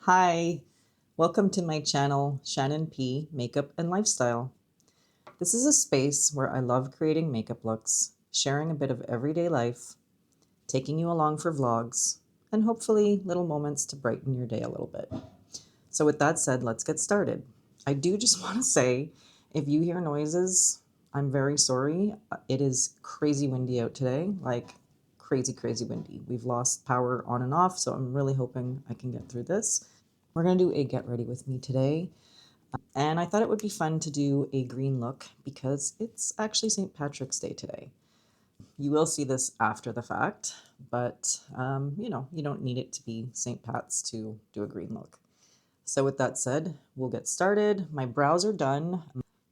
Hi, welcome to my channel, Shannon P. Makeup and Lifestyle. This is a space where I love creating makeup looks, sharing a bit of everyday life, taking you along for vlogs, and hopefully little moments to brighten your day a little bit. So with that said, let's get started. I do just want to say, if you hear noises, I'm very sorry. It is crazy windy out today, like crazy windy. We've lost power on and off, so I'm really hoping I can get through this. We're going to do a get ready with me today. And I thought it would be fun to do a green look because it's actually St. Patrick's Day today. You will see this after the fact, but you don't need it to be St. Pat's to do a green look. So with that said, we'll get started. My brows are done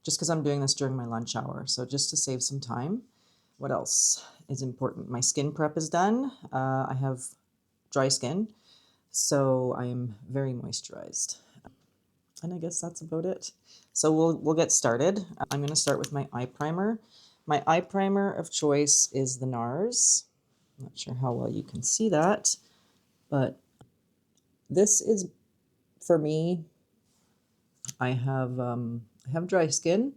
just because I'm doing this during my lunch hour. So just to save some time. What else is important? My skin prep is done. I have dry skin, so I am very moisturized. And I guess that's about it. So we'll get started. I'm going to start with my eye primer. My eye primer of choice is the NARS. I'm not sure how well you can see that, but this is, for me, I have dry skin,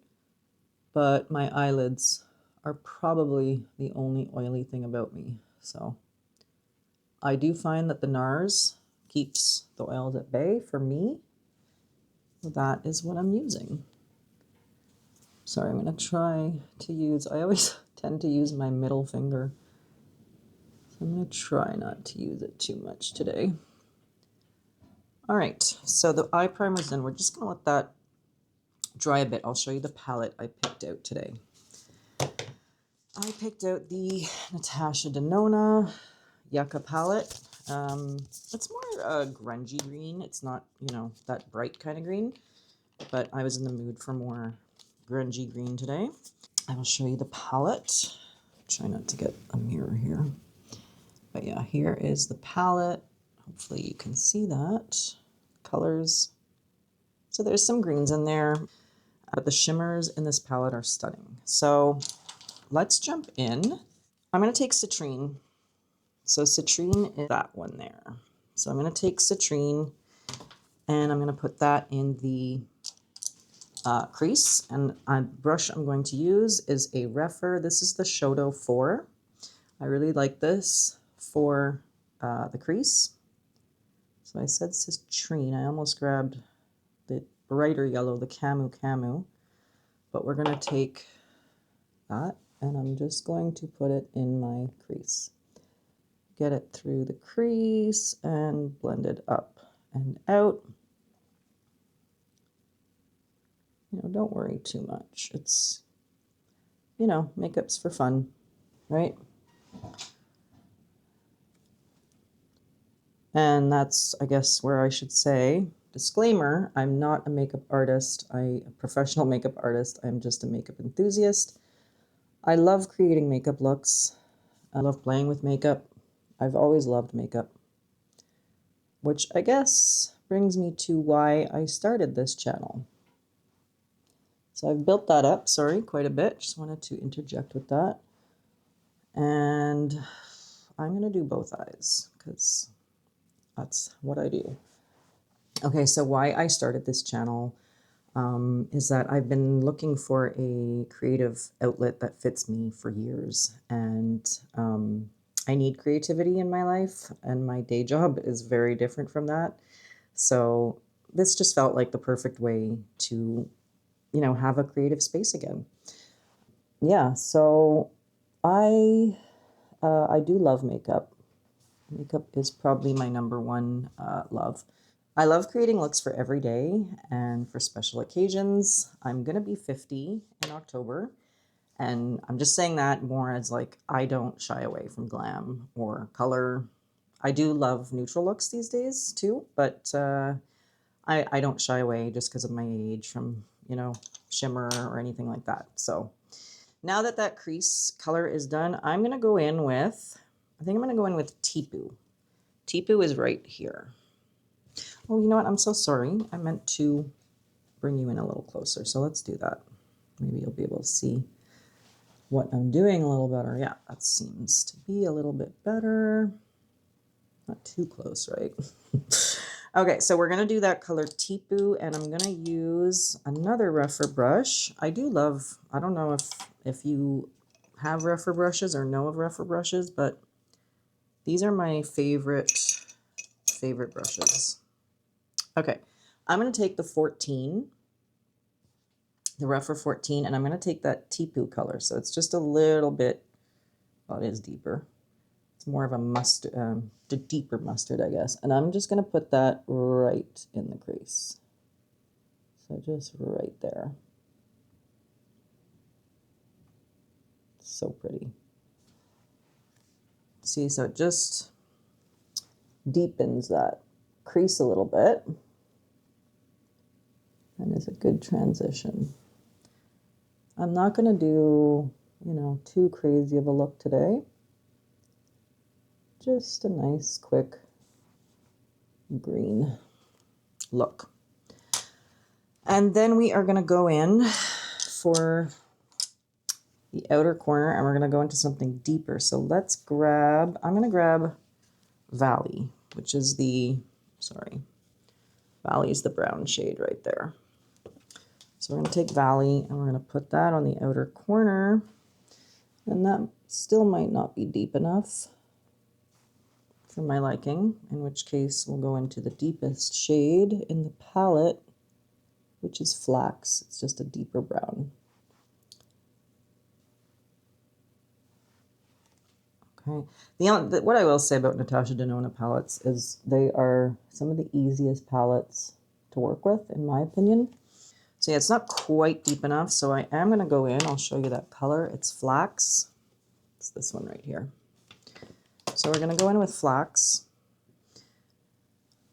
but my eyelids are probably the only oily thing about me. So I do find that the NARS keeps the oils at bay for me. That is what I'm using. Sorry, I'm going to try to use, I always tend to use my middle finger. So I'm going to try not to use it too much today. All right, so the eye primer's in. We're just going to let that dry a bit. I'll show you the palette I picked out today. I picked out the Natasha Denona Yucca palette. It's more grungy green. It's not, that bright kind of green, but I was in the mood for more grungy green today. I will show you the palette. Try not to get a mirror here. But yeah, here is the palette. Hopefully you can see that. Colors. So there's some greens in there, but the shimmers in this palette are stunning. So let's jump in. I'm going to take Citrine. So Citrine is that one there. So I'm going to take Citrine and I'm going to put that in the crease. And a brush I'm going to use is a Refer. This is the Shoto 4. I really like this for the crease. So I said Citrine. I almost grabbed the brighter yellow, the Camu, but we're going to take that and I'm just going to put it in my crease. Get it through the crease and blend it up and out. Don't worry too much. It's, makeup's for fun, right? And that's, I guess, where I should say, disclaimer, I'm not a makeup artist. I'm a professional makeup artist. I'm just a makeup enthusiast. I love creating makeup looks. I love playing with makeup. I've always loved makeup, which I guess brings me to why I started this channel. So I've built that up, quite a bit. Just wanted to interject with that. And I'm going to do both eyes because that's what I do. Okay, so why I started this channel is that I've been looking for a creative outlet that fits me for years. And I need creativity in my life, and my day job is very different from that. So this just felt like the perfect way to, have a creative space again. Yeah, so I do love makeup. Makeup is probably my number one love. I love creating looks for every day and for special occasions. I'm going to be 50 in October, and I'm just saying that more as like I don't shy away from glam or color. I do love neutral looks these days too, but I don't shy away just because of my age from, shimmer or anything like that. So now that that crease color is done, I'm going to go in with, I think I'm going to go in with Tipu. Tipu is right here. Oh, you know what? I'm so sorry. I meant to bring you in a little closer. So let's do that. Maybe you'll be able to see what I'm doing a little better. Yeah, that seems to be a little bit better. Not too close, right? Okay, so we're going to do that color Tipu, and I'm going to use another rougher brush. I do love, I don't know if you have rougher brushes or know of rougher brushes, but these are my favorite brushes. Okay, I'm going to take the 14, the rougher 14, and I'm going to take that Tipu color. So it's just a little bit, well, it is deeper. It's more of a mustard, the deeper mustard, I guess. And I'm just going to put that right in the crease. So just right there. So pretty. See, so it just deepens that crease a little bit. And is a good transition. I'm not going to do, you know, too crazy of a look today. Just a nice, quick green look. And then we are going to go in for the outer corner, and we're going to go into something deeper. So let's grab, I'm going to grab Valley, which is the, sorry, Valley is the brown shade right there. So we're going to take Valley and we're going to put that on the outer corner, and that still might not be deep enough for my liking, in which case we'll go into the deepest shade in the palette, which is Flax. It's just a deeper brown. Okay. What I will say about Natasha Denona palettes is they are some of the easiest palettes to work with, in my opinion. So yeah, it's not quite deep enough, so I am going to go in. I'll show you that color. It's Flax. It's this one right here. So we're going to go in with Flax.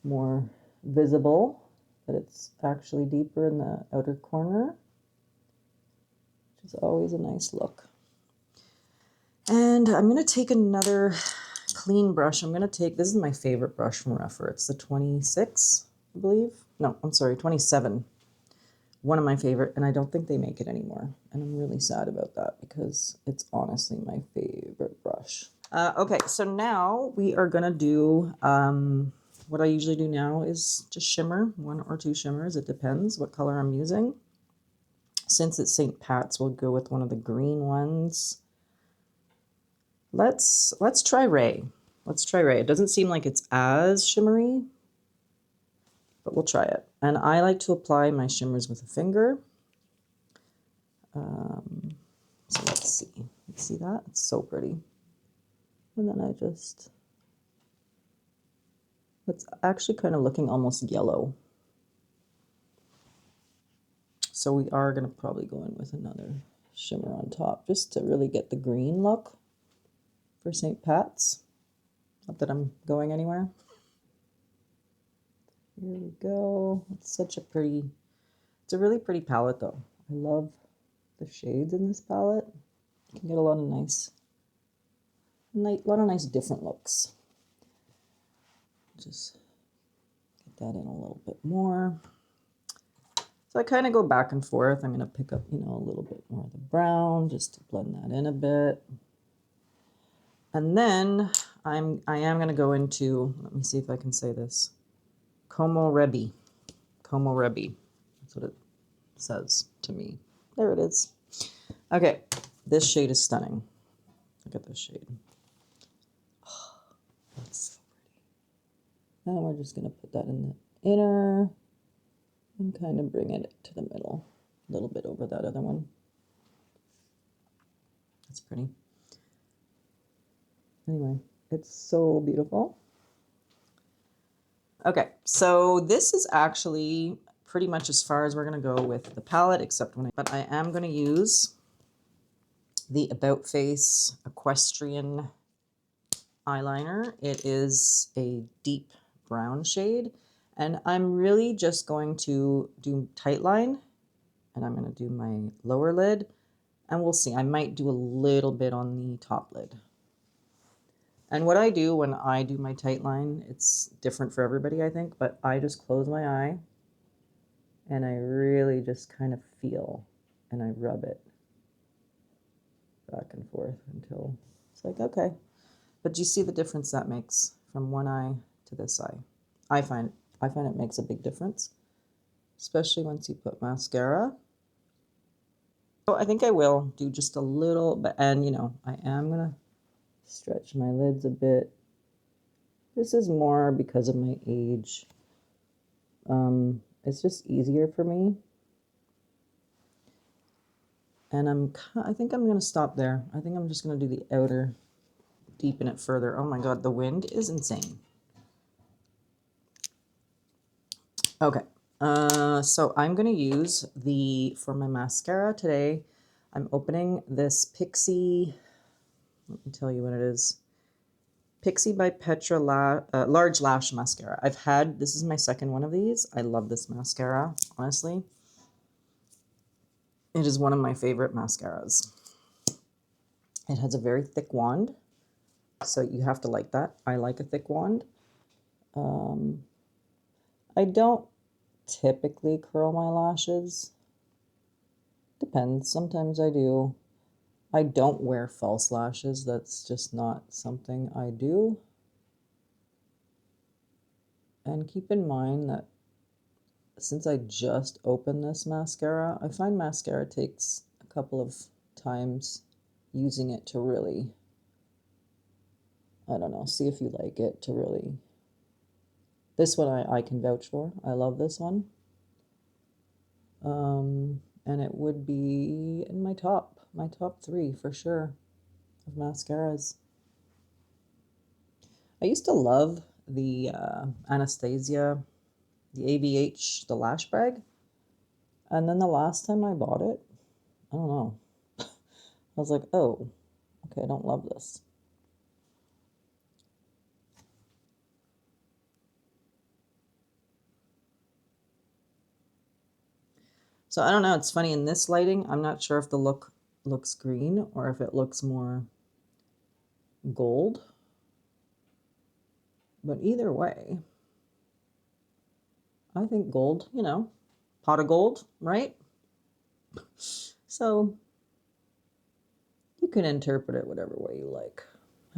More visible, but it's actually deeper in the outer corner, which is always a nice look. And I'm going to take another clean brush. I'm going to take, this is my favorite brush from Rougher. It's the 26, I believe. No, I'm sorry, 27. One of my favorite, and I don't think they make it anymore. And I'm really sad about that because it's honestly my favorite brush. Okay, so now we are going to do, what I usually do now is just shimmer, 1 or 2 shimmers. It depends what color I'm using. Since it's St. Pat's, we'll go with one of the green ones. Let's try Ray. Let's try Ray. It doesn't seem like it's as shimmery, but we'll try it. And I like to apply my shimmers with a finger. So let's see. You see that? It's so pretty. And then I just, it's actually kind of looking almost yellow. So we are going to probably go in with another shimmer on top just to really get the green look for St. Pat's. Not that I'm going anywhere. Here we go. It's such a pretty, it's a really pretty palette though. I love the shades in this palette. You can get a lot of nice different looks. Just get that in a little bit more. So I kind of go back and forth. I'm going to pick up, you know, a little bit more of the brown just to blend that in a bit. And then I am going to go into, let me see if I can say this, Como Rebi. Como Rebi. That's what it says to me. There it is. Okay, this shade is stunning. Look at this shade. Oh, that's so pretty. Now we're just going to put that in the inner and kind of bring it to the middle, a little bit over that other one. That's pretty. Anyway, it's so beautiful. Okay, so this is actually pretty much as far as we're going to go with the palette, except but I am going to use the About Face Equestrian eyeliner. It is a deep brown shade, and I'm really just going to do tight line, and I'm going to do my lower lid, and we'll see. I might do a little bit on the top lid. And what I do when I do my tight line, it's different for everybody, I think, but I just close my eye and I really just kind of feel and I rub it back and forth until it's like, okay. But do you see the difference that makes from one eye to this eye? I find I find it makes a big difference, especially once you put mascara. So I think I will do just a little bit, and you know, I am gonna stretch my lids a bit. This is more because of my age. It's just easier for me. And I think I'm gonna stop there. I think I'm just gonna do the outer, deepen it further. Oh my God, the wind is insane. Okay, so I'm gonna use for my mascara today, I'm opening this Pixie, let me tell you what it is. Pixie by Petra Large Lash Mascara. This is my second one of these. I love this mascara, honestly. It is one of my favorite mascaras. It has a very thick wand, so you have to like that. I like a thick wand. I don't typically curl my lashes. Depends. Sometimes I do. I don't wear false lashes. That's just not something I do. And keep in mind that since I just opened this mascara, I find mascara takes a couple of times using it to really, I don't know, see if you like it, to really. This one I can vouch for. I love this one. And it would be in my top 3 for sure of mascaras. I used to love the Anastasia, the ABH, the lash brag. And then the last time I bought it, I don't know, I was like, oh, okay, I don't love this. So I don't know, it's funny, in this lighting, I'm not sure if the look looks green or if it looks more gold. But either way, I think gold, you know, pot of gold, right? So you can interpret it whatever way you like.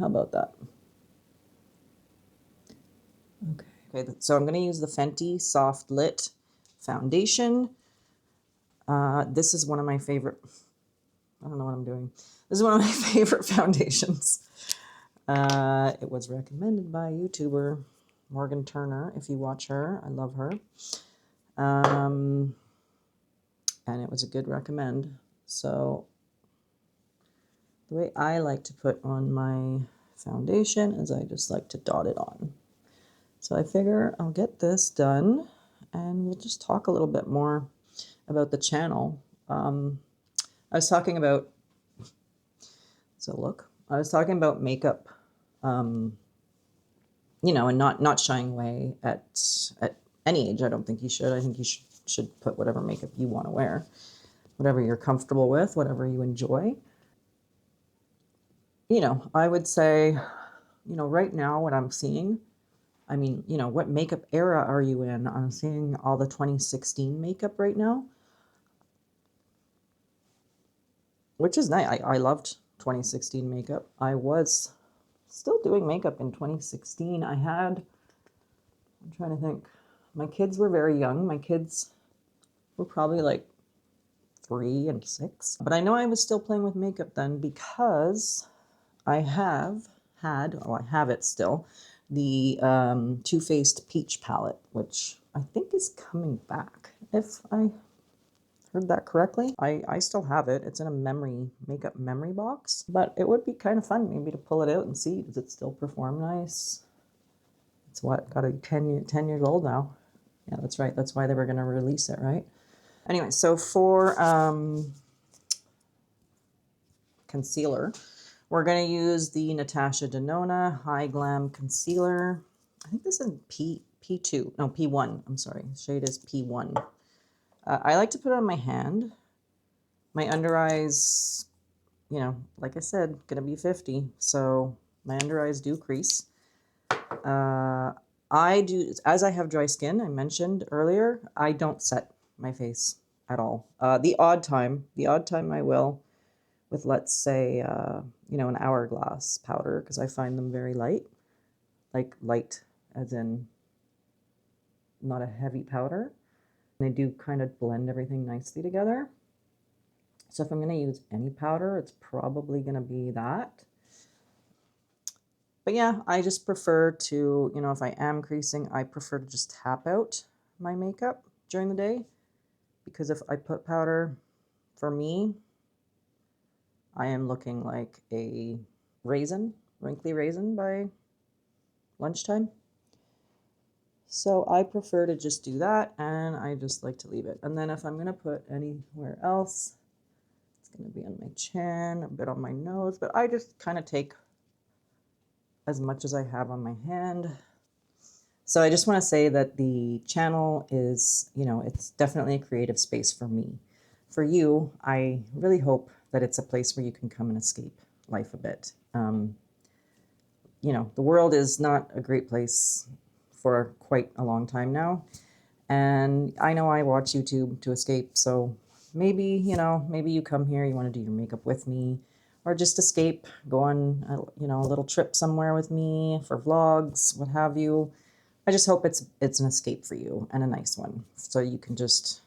How about that? Okay, so I'm going to use the Fenty Soft Lit Foundation. This is one of my favorite, I don't know what I'm doing. This is one of my favorite foundations. It was recommended by YouTuber Morgan Turner. If you watch her, I love her. And it was a good recommend. So the way I like to put on my foundation is I just like to dot it on. So I figure I'll get this done and we'll just talk a little bit more about the channel. I was talking about, I was talking about makeup, you know, and not shying away at any age. I don't think you should. I think you should put whatever makeup you want to wear, whatever you're comfortable with, whatever you enjoy. You know, I would say, you know, right now what I'm seeing, I mean, you know, what makeup era are you in? I'm seeing all the 2016 makeup right now, which is nice. I loved 2016 makeup. I was still doing makeup in 2016. I'm trying to think. My kids were very young. My kids were probably like 3 and 6. But I know I was still playing with makeup then because I have it still, the Too Faced Peach palette, which I think is coming back, if I heard that correctly. I still have it. It's in a makeup memory box, but it would be kind of fun maybe to pull it out and see, does it still perform nice? It's got a 10 years old now. Yeah, that's right. That's why they were going to release it, right? Anyway, so for concealer, we're going to use the Natasha Denona High Glam Concealer. I think this is P2. No, P1. I'm sorry. Shade is P1. I like to put it on my hand. My under eyes, you know, like I said, going to be 50. So my under eyes do crease. I do, as I have dry skin, I mentioned earlier, I don't set my face at all. The odd time I will, with, let's say, you know, an hourglass powder, because I find them very light. Like light as in not a heavy powder. They do kind of blend everything nicely together. So if I'm going to use any powder, it's probably going to be that. But yeah, I just prefer to, you know, if I am creasing, I prefer to just tap out my makeup during the day, because if I put powder, for me, I am looking like a raisin, wrinkly raisin by lunchtime. So I prefer to just do that, and I just like to leave it. And then if I'm going to put anywhere else, it's going to be on my chin, a bit on my nose, but I just kind of take as much as I have on my hand. So I just want to say that the channel is, you know, it's definitely a creative space for me. For you, I really hope that it's a place where you can come and escape life a bit. You know, the world is not a great place for quite a long time now. And I know I watch YouTube to escape, so maybe, you know, maybe you come here, you want to do your makeup with me, or just escape, go on, you know, a little trip somewhere with me for vlogs, what have you. I just hope it's an escape for you, and a nice one, so you can just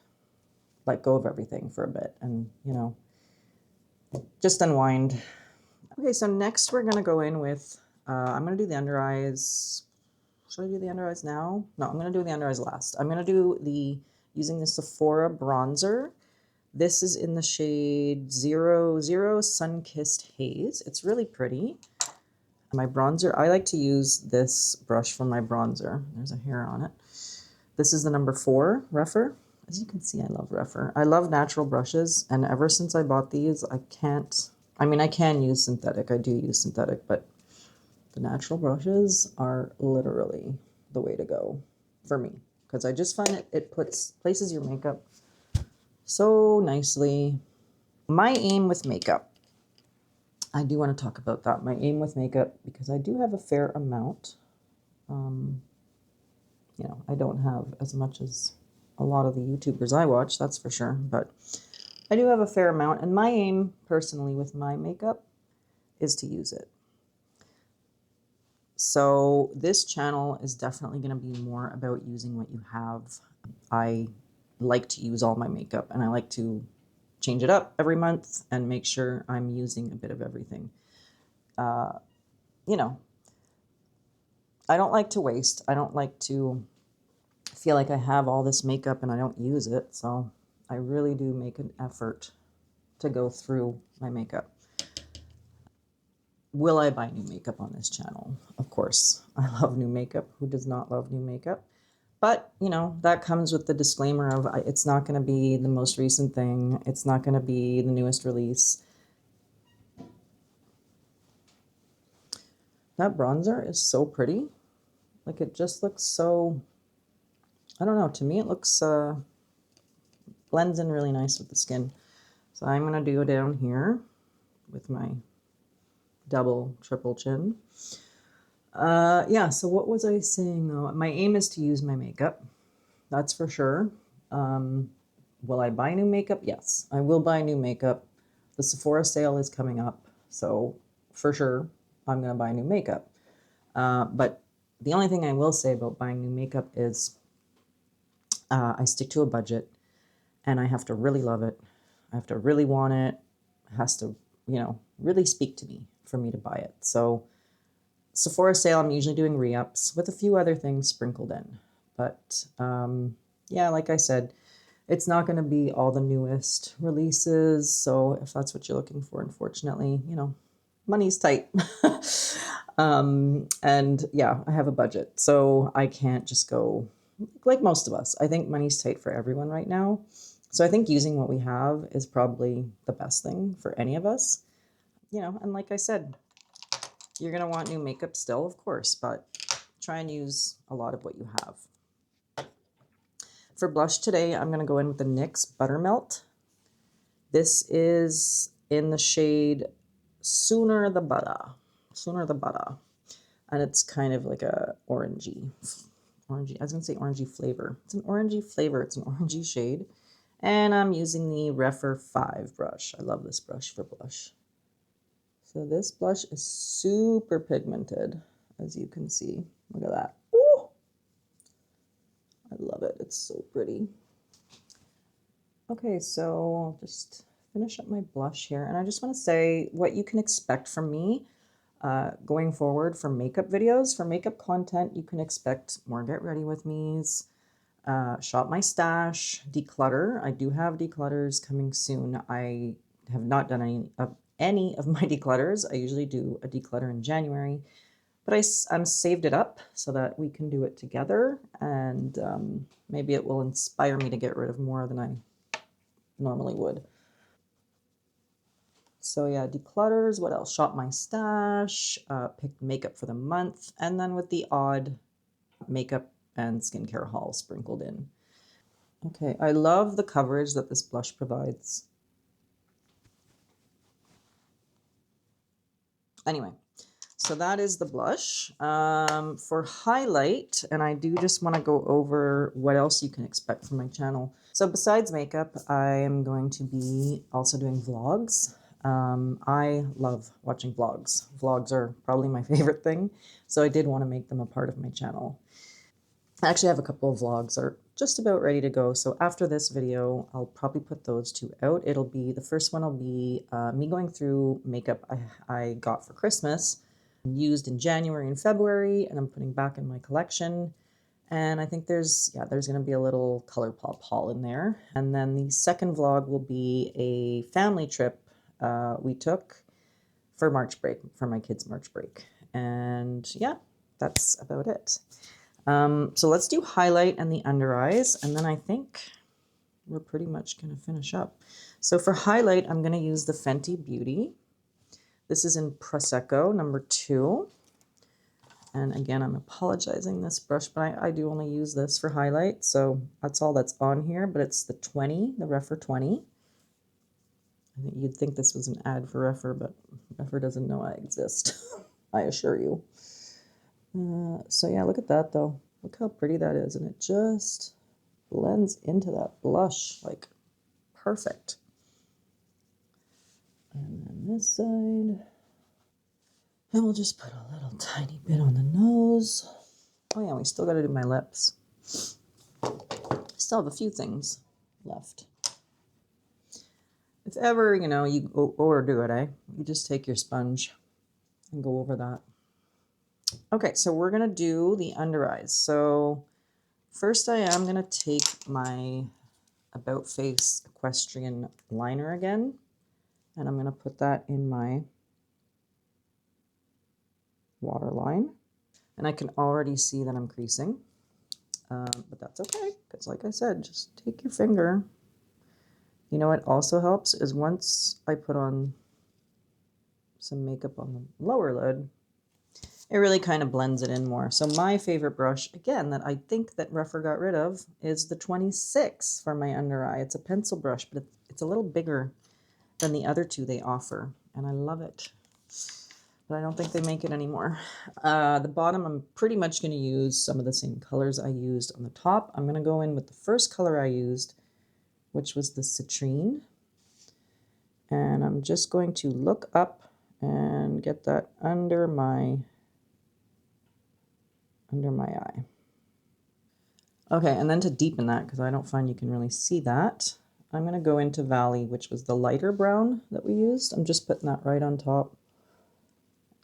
let go of everything for a bit and, you know, just unwind. Okay, so next we're going to go in with, I'm going to do the under eyes. Should I do the under eyes now? No, I'm going to do the under eyes last. I'm going to do using the Sephora bronzer. This is in the shade 00 Sun-Kissed Haze. It's really pretty. My bronzer, I like to use this brush for my bronzer. There's a hair on it. This is the number 4 Rephr. As you can see, I love Rephr. I love natural brushes, and ever since I bought these, I can use synthetic. I do use synthetic, but the natural brushes are literally the way to go for me, because I just find it places your makeup so nicely. My aim with makeup, I do want to talk about that. My aim with makeup, because I do have a fair amount. You know, I don't have as much as a lot of the YouTubers I watch, that's for sure, but I do have a fair amount, and my aim personally with my makeup is to use it. So this channel is definitely going to be more about using what you have. I like to use all my makeup, and I like to change it up every month and make sure I'm using a bit of everything. You know, I don't like to waste. I don't like to feel like I have all this makeup and I don't use it. So I really do make an effort to go through my makeup. Will I buy new makeup on this channel? Of course. I love new makeup. Who does not love new makeup? But, you know, that comes with the disclaimer of it's not going to be the most recent thing. It's not going to be the newest release. That bronzer is so pretty. Like, it just looks so, I don't know, to me it looks, blends in really nice with the skin. So I'm going to do down here with my double, triple chin. Yeah, so what was I saying though? My aim is to use my makeup. That's for sure. Will I buy new makeup? Yes, I will buy new makeup. The Sephora sale is coming up, so for sure I'm going to buy new makeup. But the only thing I will say about buying new makeup is I stick to a budget, and I have to really love it. I have to really want it. It has to, you know, really speak to me for me to buy it. So Sephora sale, I'm usually doing re-ups with a few other things sprinkled in. But yeah, like I said, it's not going to be all the newest releases. So if that's what you're looking for, unfortunately, you know, money's tight. And yeah, I have a budget. So I can't just go like most of us. I think money's tight for everyone right now. So I think using what we have is probably the best thing for any of us. You know, and like I said, you're going to want new makeup still, of course, but try and use a lot of what you have. For blush today, I'm going to go in with the NYX Buttermelt. This is in the shade Sooner the Butter. Sooner the Butter. And it's kind of like a orangey. I was going to say orangey flavor. It's an orangey flavor. It's an orangey shade. And I'm using the Rephr 5 brush. I love this brush for blush. So this blush is super pigmented, as you can see. Look at that. Ooh! I love it. It's so pretty. Okay, so I'll just finish up my blush here. And I just want to say what you can expect from me going forward for makeup videos. For makeup content, you can expect more get ready with me's, shop my stash, declutter. I do have declutters coming soon. I have not done any of my declutters. I usually do a declutter in January, but I'm saved it up so that we can do it together, and maybe it will inspire me to get rid of more than I normally would. So yeah, declutters, what else? Shop my stash, pick makeup for the month, and then with the odd makeup and skincare haul sprinkled in. Okay, I love the coverage that this blush provides. Anyway, so that is the blush. For highlight, and I do just want to go over what else you can expect from my channel. So besides makeup, I am going to be also doing vlogs. I love watching vlogs. Vlogs are probably my favorite thing, so I did want to make them a part of my channel. I actually have a couple of vlogs that are just about ready to go. So after this video, I'll probably put those two out. It'll be, the first one will be me going through makeup I got for Christmas, used in January and February, and I'm putting back in my collection. And I think there's going to be a little ColourPop haul in there. And then the second vlog will be a family trip we took for March break, for my kids' March break. And yeah, that's about it. So let's do highlight and the under eyes, and then I think we're pretty much going to finish up. So for highlight, I'm going to use the Fenty Beauty. This is in Prosecco number 2. And again, I'm apologizing this brush, but I do only use this for highlight. So that's all that's on here, but it's the 20, the Refer 20. I think you'd think this was an ad for Refer, but Refer doesn't know I exist. I assure you. So yeah, look at that though. Look how pretty that is, and it just blends into that blush like perfect. And then this side, and we'll just put a little tiny bit on the nose. Oh yeah, we still got to do my lips. Still have a few things left. If ever, you overdo it, you just take your sponge and go over that. Okay, so we're going to do the under eyes. So first I am going to take my About Face Equestrian liner again, and I'm going to put that in my waterline. And I can already see that I'm creasing, but that's okay, because like I said, just take your finger. You know what also helps is once I put on some makeup on the lower lid, it really kind of blends it in more. So my favorite brush, again, that I think that Refer got rid of, is the 26 for my under eye. It's a pencil brush, but it's a little bigger than the other two they offer, and I love it. But I don't think they make it anymore. The bottom, I'm pretty much going to use some of the same colors I used on the top. I'm going to go in with the first color I used, which was the Citrine. And I'm just going to look up and get that under my eye. Okay, and then to deepen that, because I don't find you can really see that, I'm going to go into Valley, which was the lighter brown that we used. I'm just putting that right on top,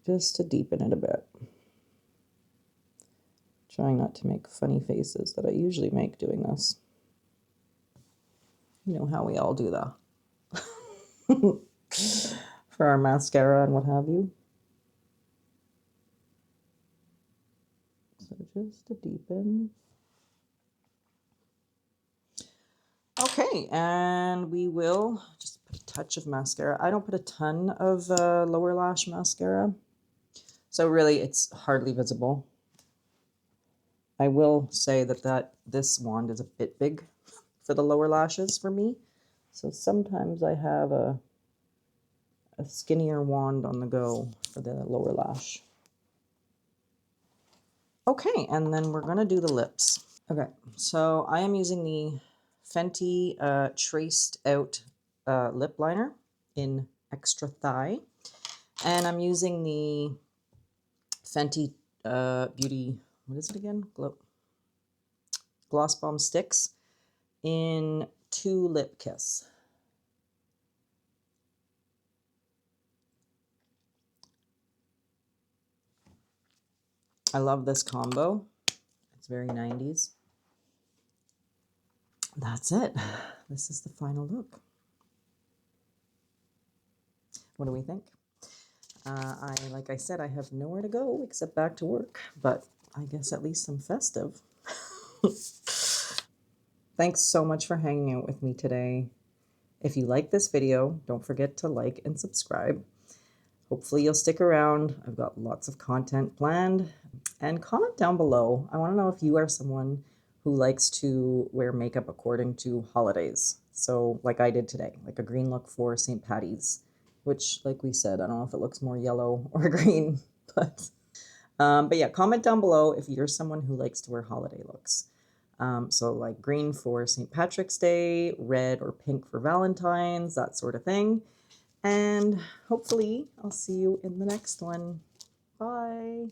just to deepen it a bit. Trying not to make funny faces that I usually make doing this. You know how we all do that. For our mascara and what have you. So just to deepen. Okay, and we will just put a touch of mascara. I don't put a ton of lower lash mascara, so really it's hardly visible. I will say that this wand is a bit big for the lower lashes for me, so sometimes I have a skinnier wand on the go for the lower lash. Okay, and then we're going to do the lips. Okay, so I am using the Fenty Traced Out Lip Liner in Extra Thigh. And I'm using the Fenty Beauty, what is it again? Gloss Bomb Sticks in 2 Lip Kiss. I love this combo. It's very 90s. That's it. This is the final look. What do we think? Like I said, I have nowhere to go except back to work, but I guess at least I'm festive. Thanks so much for hanging out with me today. If you like this video, don't forget to like and subscribe. Hopefully you'll stick around. I've got lots of content planned. And comment down below. I want to know if you are someone who likes to wear makeup according to holidays. So like I did today, like a green look for St. Patty's, which like we said, I don't know if it looks more yellow or green, but yeah, comment down below if you're someone who likes to wear holiday looks. So like green for St. Patrick's Day, red or pink for Valentine's, that sort of thing. And hopefully I'll see you in the next one. Bye.